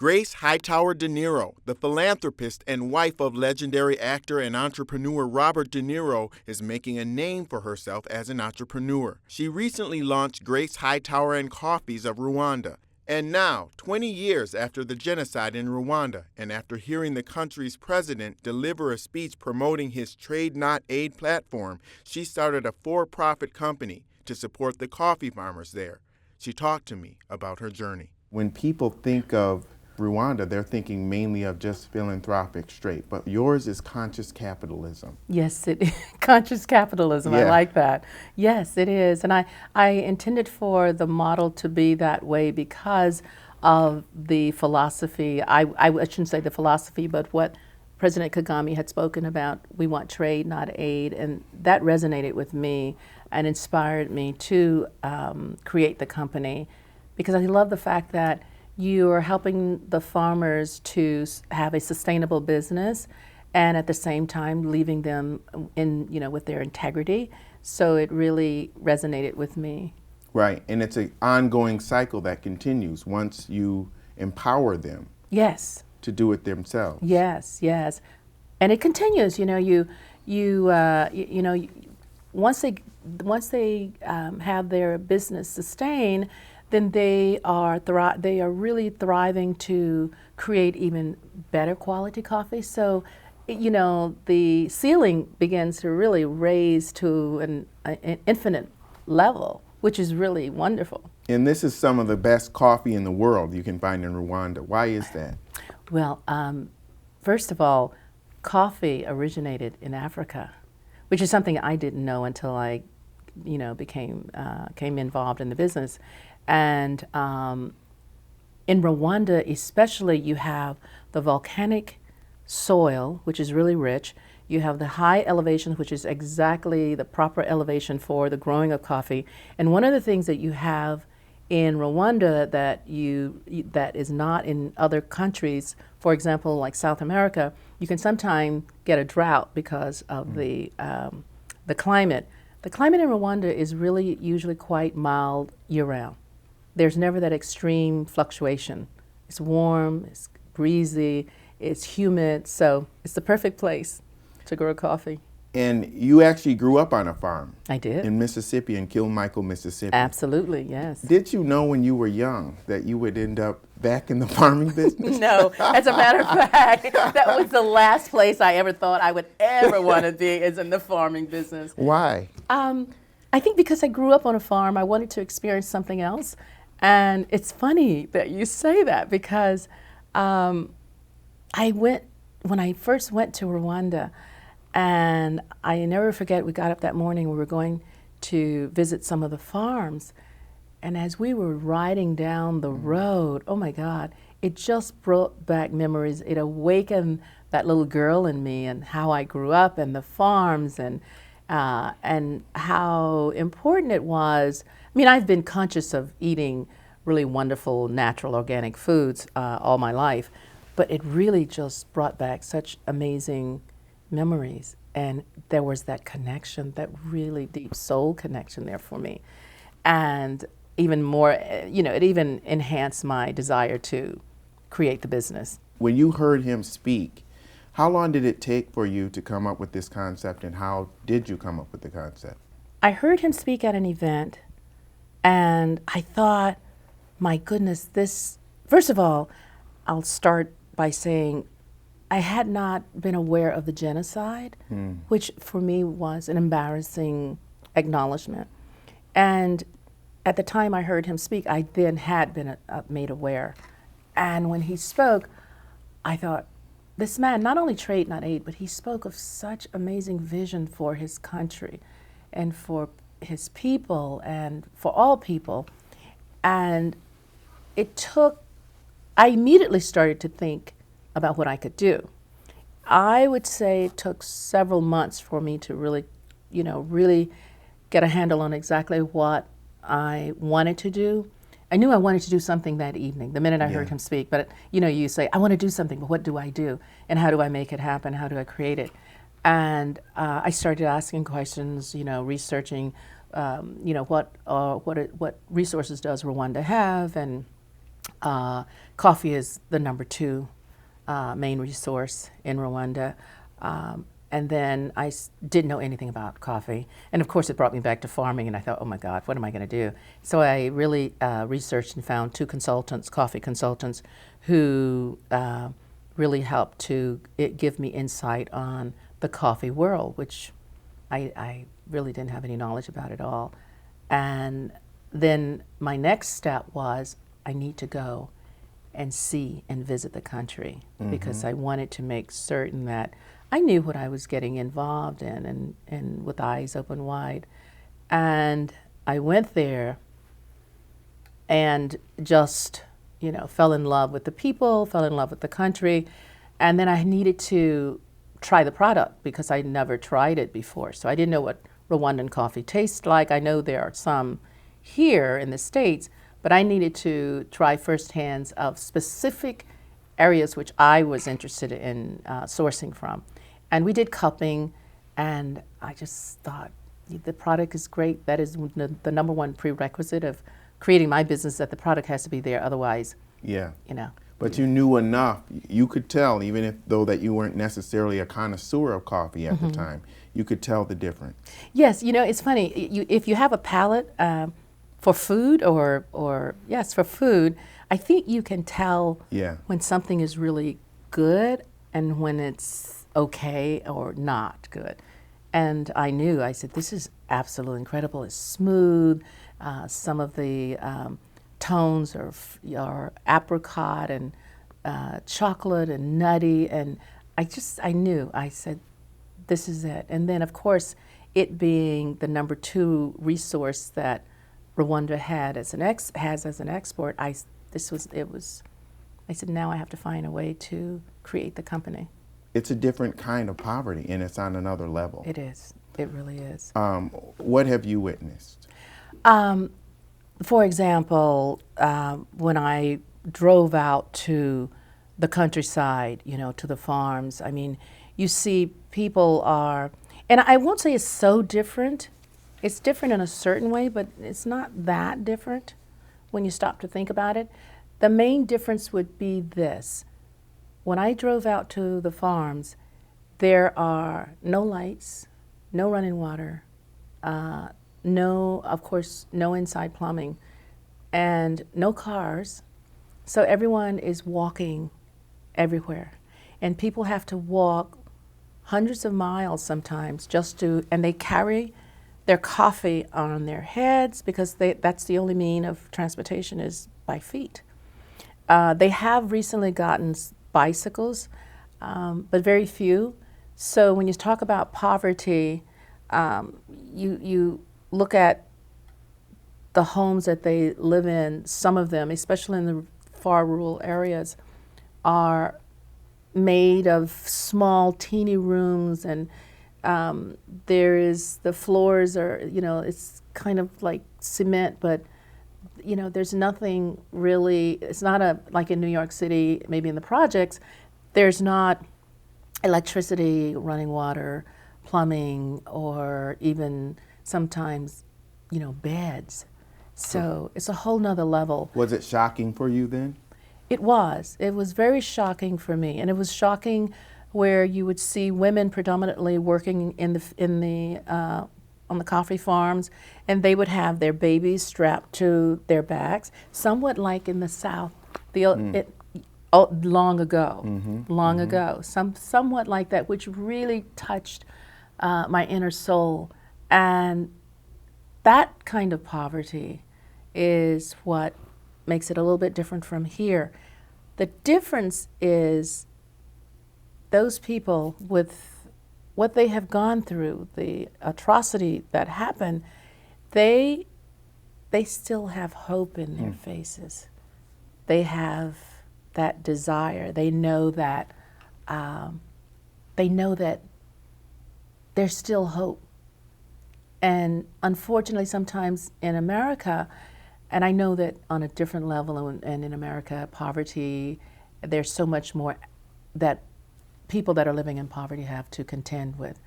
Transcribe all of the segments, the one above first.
Grace Hightower De Niro, the philanthropist and wife of legendary actor and entrepreneur Robert De Niro, is making a name for herself as an entrepreneur. She recently launched Grace Hightower and Coffees of Rwanda. And now, 20 years after the genocide in Rwanda, and after hearing the country's president deliver a speech promoting his Trade Not Aid platform, she started a for-profit company to support the coffee farmers there. She talked to me about her journey. When people think of Rwanda, they're thinking mainly of just philanthropic straight, but yours is conscious capitalism. Yes, it is. Conscious capitalism. Yeah. I like that. Yes, it is. And I intended for the model to be that way because of the philosophy. I shouldn't say the philosophy, but what President Kagame had spoken about. We want trade, not aid. And that resonated with me and inspired me to create the company, because I love the fact that you are helping the farmers to have a sustainable business, and at the same time leaving them in, with their integrity. So it really resonated with me. Right, and it's an ongoing cycle that continues once you empower them. Yes. To do it themselves. Yes, yes, and it continues. Once they have their business sustained, then they are really thriving to create even better quality coffee. So, the ceiling begins to really raise to an infinite level, which is really wonderful. And this is some of the best coffee in the world you can find in Rwanda. Why is that? Well, first of all, coffee originated in Africa, which is something I didn't know until I, came involved in the business. And in Rwanda especially, you have the volcanic soil, which is really rich. You have the high elevation, which is exactly the proper elevation for the growing of coffee. And one of the things that you have in Rwanda that is not in other countries, for example, like South America, you can sometimes get a drought because of the climate. The climate in Rwanda is really usually quite mild year-round. There's never that extreme fluctuation. It's warm, it's breezy, it's humid, so it's the perfect place to grow coffee. And you actually grew up on a farm. I did. In Mississippi, in Kilmichael, Mississippi. Absolutely, yes. Did you know when you were young that you would end up back in the farming business? No, as a matter of fact, that was the last place I ever thought I would ever want to be, is in the farming business. Why? I think because I grew up on a farm, I wanted to experience something else. And it's funny that you say that, because when I first went to Rwanda, and I never forget, we got up that morning, we were going to visit some of the farms. And as we were riding down the road, oh my God, it just brought back memories. It awakened that little girl in me and how I grew up and the farms and how important it was. I mean, I've been conscious of eating really wonderful, natural, organic foods all my life, but it really just brought back such amazing memories. And there was that connection, that really deep soul connection there for me. And even more, it even enhanced my desire to create the business. When you heard him speak, how long did it take for you to come up with this concept, and how did you come up with the concept? I heard him speak at an event, and I thought, my goodness, first of all, I'll start by saying I had not been aware of the genocide, which for me was an embarrassing acknowledgement. And at the time I heard him speak, I then had been made aware. And when he spoke, I thought, this man, not only trade, not aid, but he spoke of such amazing vision for his country and for his people and for all people. And I immediately started to think about what I could do. I would say it took several months for me to really get a handle on exactly what I wanted to do. I knew I wanted to do something that evening, the minute I heard him speak. But, you say, I want to do something, but what do I do? And how do I make it happen? How do I create it? And I started asking questions, researching, what resources does Rwanda have, and Coffee is the number two main resource in Rwanda. And then didn't know anything about coffee. And of course, it brought me back to farming, and I thought, oh my God, what am I going to do? So I really researched and found two consultants, coffee consultants, who really helped to give me insight on the coffee world, which I really didn't have any knowledge about at all. And then my next step was I need to go and see and visit the country, because I wanted to make certain that I knew what I was getting involved in, and with eyes open wide. And I went there and just, fell in love with the people, fell in love with the country. And then I needed to try the product because I'd never tried it before. So I didn't know what Rwandan coffee tastes like. I know there are some here in the States, but I needed to try firsthand of specific areas which I was interested in sourcing from. And we did cupping, and I just thought, the product is great. That is the number one prerequisite of creating my business, that the product has to be there. Otherwise, yeah. But you knew enough. You could tell, even though that you weren't necessarily a connoisseur of coffee at the time, you could tell the difference. Yes, it's funny. If you have a palate for food, yes, for food, I think you can tell when something is really good and when it's okay or not good. And I knew, I said, this is absolutely incredible. It's smooth. Some of the tones are apricot and chocolate and nutty. And I knew, I said, this is it. And then, of course, it being the number two resource that Rwanda has as an export, I said, now I have to find a way to create the company. It's a different kind of poverty, and it's on another level. It is. It really is. What have you witnessed? For example, when I drove out to the countryside, to the farms, you see people are, and I won't say it's so different. It's different in a certain way, but it's not that different when you stop to think about it. The main difference would be this. When I drove out to the farms, there are no lights, no running water, of course, no inside plumbing, and no cars. So everyone is walking everywhere. And people have to walk hundreds of miles sometimes and they carry their coffee on their heads because that's the only mean of transportation is by feet. They have recently gotten bicycles, but very few. So when you talk about poverty, you look at the homes that they live in. Some of them, especially in the far rural areas, are made of small, teeny rooms, and the floors are, it's kind of like cement, but there's nothing really, it's not like in New York City, maybe in the projects, there's not electricity, running water, plumbing, or even sometimes, beds. So it's a whole nother level. Was it shocking for you then? It was. It was very shocking for me. And it was shocking where you would see women predominantly working on the coffee farms, and they would have their babies strapped to their backs, somewhat like in the South, long ago, somewhat like that, which really touched my inner soul. And that kind of poverty is what makes it a little bit different from here. The difference is those people, with what they have gone through, the atrocity that happened, they still have hope in their faces. They have that desire. They know that there's still hope. And unfortunately, sometimes in America, and I know that on a different level, and in America, poverty, there's so much more that people that are living in poverty have to contend with.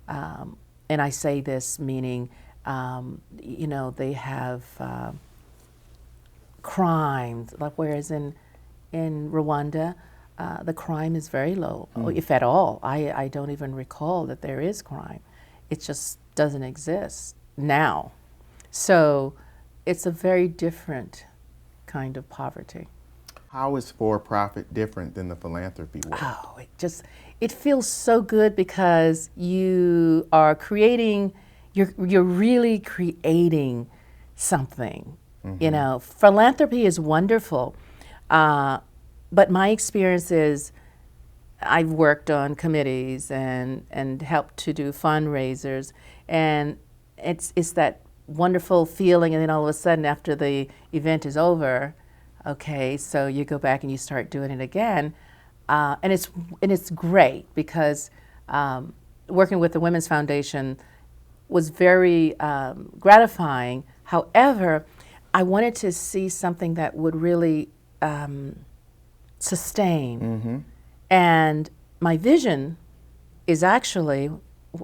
And I say this meaning, they have crime, like whereas in Rwanda, the crime is very low, if at all. I don't even recall that there is crime. It just doesn't exist now. So it's a very different kind of poverty. How is for-profit different than the philanthropy work? Oh, it feels so good because you are creating, you're really creating something. You know, philanthropy is wonderful, but my experience is I've worked on committees and helped to do fundraisers, and it's that wonderful feeling, and then all of a sudden after the event is over, okay, so you go back and you start doing it again, and it's great because working with the Women's Foundation was very gratifying. However, I wanted to see something that would really sustain. And my vision is actually,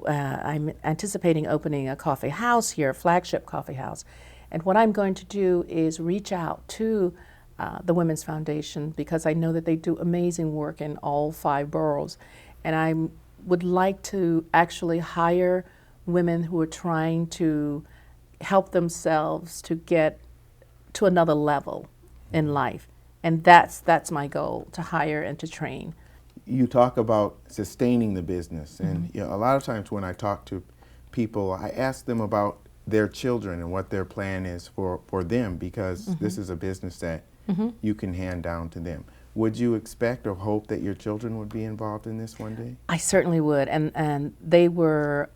I'm anticipating opening a coffee house here, a flagship coffee house. And what I'm going to do is reach out to the Women's Foundation because I know that they do amazing work in all 5 boroughs. And I would like to actually hire women who are trying to help themselves to get to another level in life. And that's my goal, to hire and to train. You talk about sustaining the business, and you know, a lot of times when I talk to people, I ask them about their children and what their plan is for them, because this is a business that you can hand down to them. Would you expect or hope that your children would be involved in this one day? I certainly would, and they were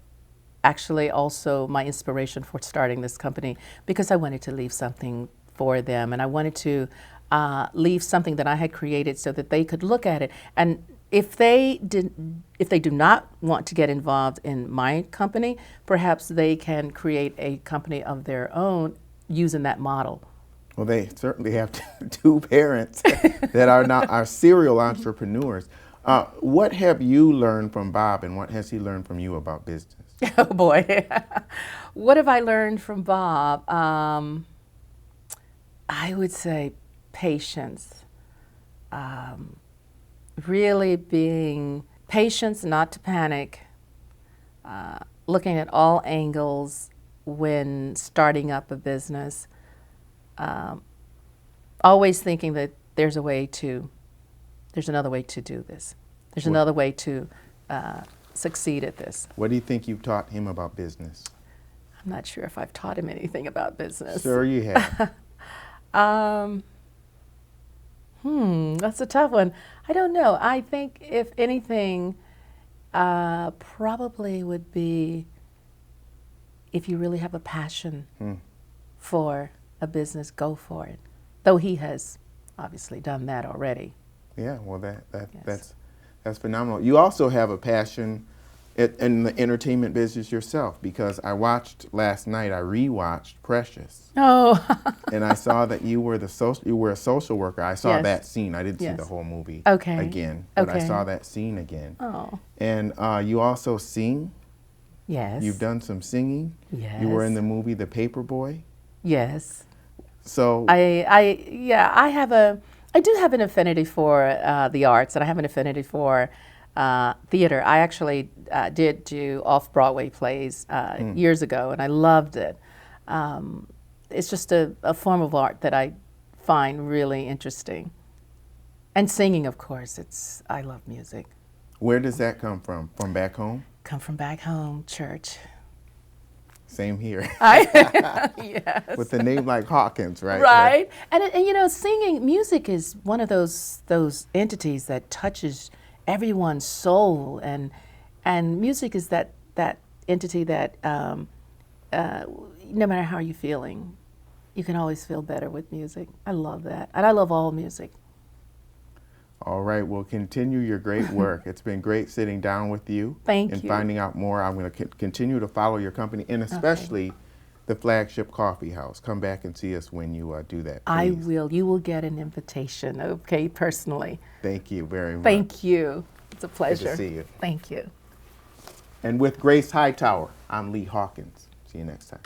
actually also my inspiration for starting this company because I wanted to leave something for them, and I wanted to leave something that I had created so that they could look at it. And if they do not want to get involved in my company, perhaps they can create a company of their own using that model. Well, they certainly have 2 parents that are serial entrepreneurs. What have you learned from Bob, and what has he learned from you about business? Oh boy, what have I learned from Bob? I would say patience. Really being patient, not to panic, looking at all angles when starting up a business, always thinking that there's another way to do this. There's another way to succeed at this. What do you think you've taught him about business? I'm not sure if I've taught him anything about business. Sure you have. That's a tough one. I don't know. I think if anything, probably would be if you really have a passion for a business, go for it. Though he has obviously done that already. Yeah, well, Yes. that's phenomenal. You also have a passion in the entertainment business yourself, because I watched last night. I rewatched Precious. Oh. And I saw that you were a social worker. I saw Yes. that scene. I didn't see Yes. the whole movie Okay. again, but I Okay. saw that scene again. Oh. And you also sing. Yes. You've done some singing. Yes. You were in the movie The Paperboy. Yes. So I do have an affinity for the arts, and I have an affinity for theater. I actually did do off-Broadway plays years ago, and I loved it. It's just a form of art that I find really interesting. And singing, of course, I love music. where does that come from? From back home? Come from back home, church. Same here. Yes. With a name like Hawkins, right? Right. And you know, singing, music is one of those entities that touches everyone's soul, and music is that entity that no matter how you're feeling, you can always feel better with music. I love that, and I love all music. All right, well, continue your great work. It's been great sitting down with you. Thank and you. finding out more. I'm going to continue to follow your company, and especially the flagship coffee house. Come back and see us when you do that, please. I will. You will get an invitation, okay, personally. Thank you very much. Thank you. It's a pleasure. Good to see you. Thank you. And with Grace Hightower, I'm Lee Hawkins. See you next time.